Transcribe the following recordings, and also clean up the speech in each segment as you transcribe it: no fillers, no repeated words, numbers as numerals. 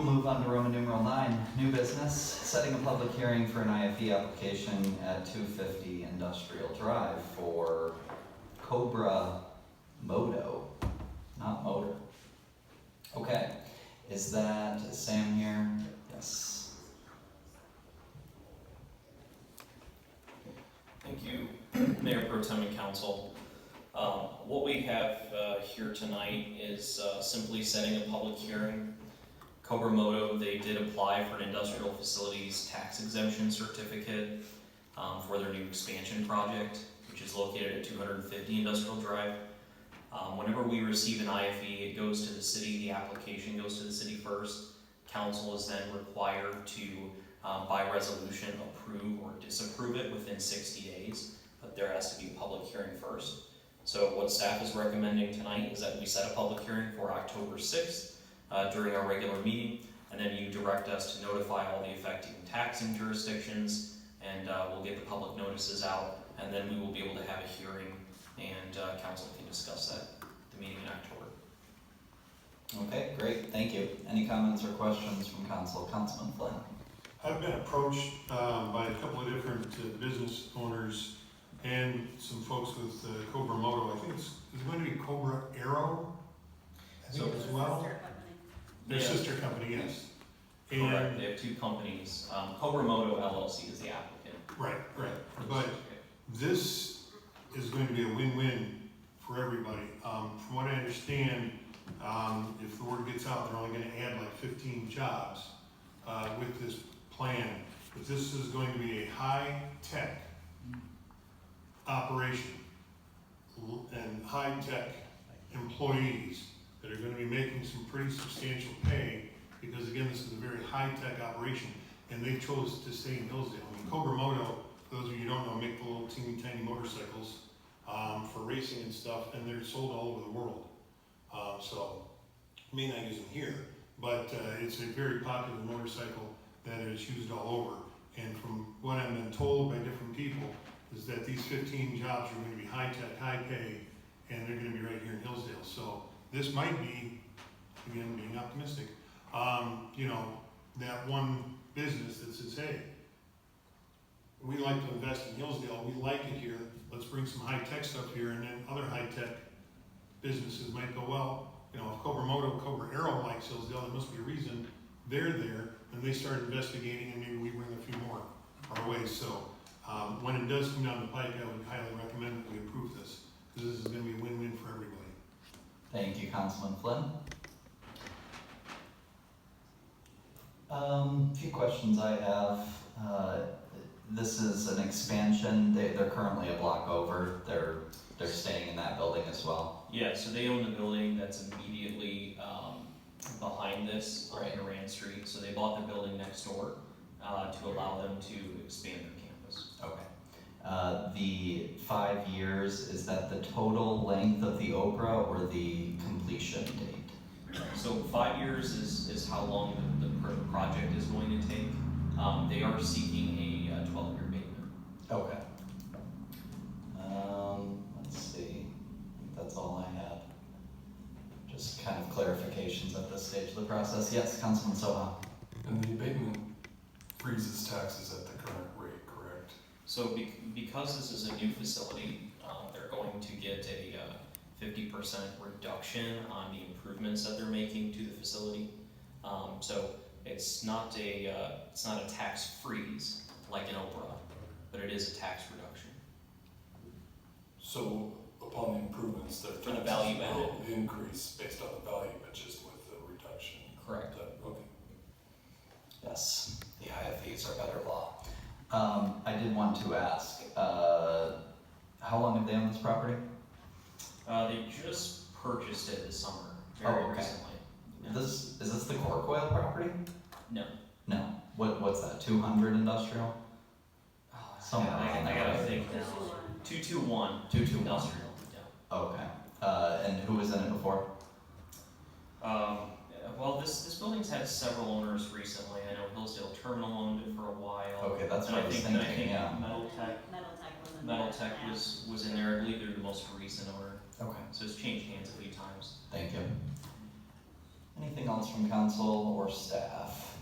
move on to Roman numeral 9, new business, setting a public hearing for an IFE application at 250 Industrial Drive for Cobra Moto, not motor. Okay, is that Sam here? Yes. Thank you, Mayor Pro Tem and Council. What we have here tonight is simply setting a public hearing. Cobra Moto, they did apply for an industrial facilities tax exemption certificate for their new expansion project, which is located at 250 Industrial Drive. Whenever we receive an IFE, it goes to the city, the application goes to the city first. Council is then required to, by resolution, approve or disapprove it within 60 days, but there has to be a public hearing first. So what staff is recommending tonight is that we set a public hearing for October 6th during our regular meeting, and then you direct us to notify all the affecting taxing jurisdictions, and we'll get the public notices out, and then we will be able to have a hearing, and council can discuss that at the meeting in October. Okay, great, thank you. Any comments or questions from council? Councilman Flynn. I've been approached by a couple of different business owners and some folks with Cobra Moto. I think it's going to be Cobra Aero, I think, as well. Their sister company, yes. Correct, And they have two companies. Cobra Moto LLC is the applicant. right. But this is going to be a win-win for everybody. From what I understand, if the word gets out, they're only going to add like 15 jobs with this plan. But this is going to be a high-tech operation and high-tech employees that are going to be making some pretty substantial pay, because again, this is a very high-tech operation, and they chose to stay in Hillsdale. I mean, Cobra Moto, for those of you who don't know, make the little teeny tiny motorcycles for racing and stuff, and they're sold all over the world. So, may not use them here, but it's a very popular motorcycle that is used all over. And from what I've been told by different people, is that these 15 jobs are going to be high-tech, high-pay, and they're going to be right here in Hillsdale. So this might be, again, being optimistic, you know, that one business that says, hey, we like to invest in Hillsdale, we like it here, let's bring some high-tech stuff here, and then other high-tech businesses might go, well, you know, if Cobra Moto, Cobra Aero likes Hillsdale, there must be a reason they're there, and they start investigating, and maybe we bring a few more our way. So when it does come down the pike, I would highly recommend that we approve this, because this is going to be a win-win for everybody. Thank you, Councilman Flynn. A few questions I have. This is an expansion. They're currently a block over. They're staying in that building as well. Yeah, so they own the building that's immediately behind this on Durand Street. So they bought the building next door to allow them to expand their campus. Okay. The 5 years, is that the total length of the OPRA or the completion date? So 5 years is how long the project is going to take. They are seeking a 12-year abatement. Okay. Let's see. I think that's all I had. Just kind of clarifications at this stage of the process. Yes, Councilman Soha. And the abatement freezes taxes at the current rate, correct? So because this is a new facility, they're going to get a 50% reduction on the improvements that they're making to the facility. So it's not a tax freeze like an OPRA, but it is a tax reduction. So upon the improvements, their For the value added. will increase based on the value, but just with the reduction. Correct. Okay. Yes, the IFEs are better law. I did want to ask, how long have they owned this property? They just purchased it this summer, very okay. recently. Yeah. Is this the Corkwood property? No. No. What's that? 200 industrial? Somewhere around I there, gotta right? think now. 221. 221. Industrial. Yeah. Okay. And who was in it before? Well, this building's had several owners recently. I know Hillsdale Terminal owned it for a while. Okay, that's And what I was think thinking, yeah. Metal Tech was in there. I believe they're the most recent owner. Okay, So it's changed hands a few times. thank you. Anything else from council or staff?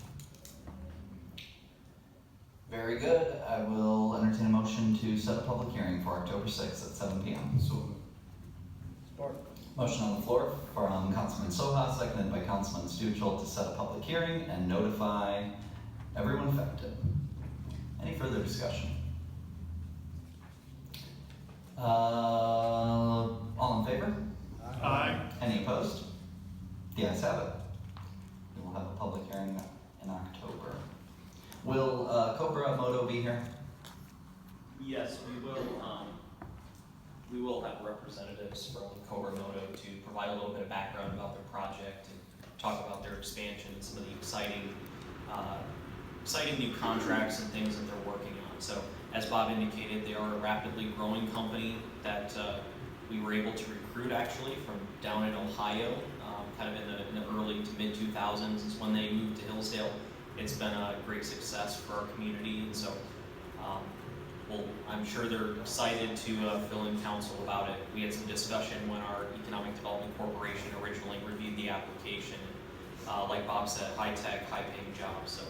Very good. I will entertain a motion to set a public hearing for October 6th at 7 p.m. So, Motion on the floor from Councilman Soha, seconded by Councilman Stuchel to set a public hearing and notify everyone affected. Any further discussion? All in favor? Aye. Any opposed? The ayes have it. We will have a public hearing in October. Will Cobra Moto be here? Yes, we will have representatives from Cobra Moto to provide a little bit of background about their project and talk about their expansion and some of the exciting new contracts and things that they're working on. So, as Bob indicated, they are a rapidly growing company that we were able to recruit actually from down in Ohio, kind of in the early to mid 2000s is when they moved to Hillsdale. It's been a great success for our community, and so I'm sure they're excited to fill in council about it. We had some discussion when our Economic Development Corporation originally reviewed the application. Like Bob said, high-tech, high-paying jobs, so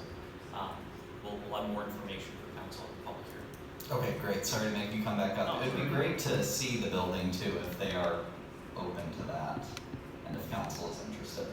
we'll have more information for council in the public hearing. Okay, great. Sorry to make you come back up. It'd be great to see the building too if they are open to that and if council is interested.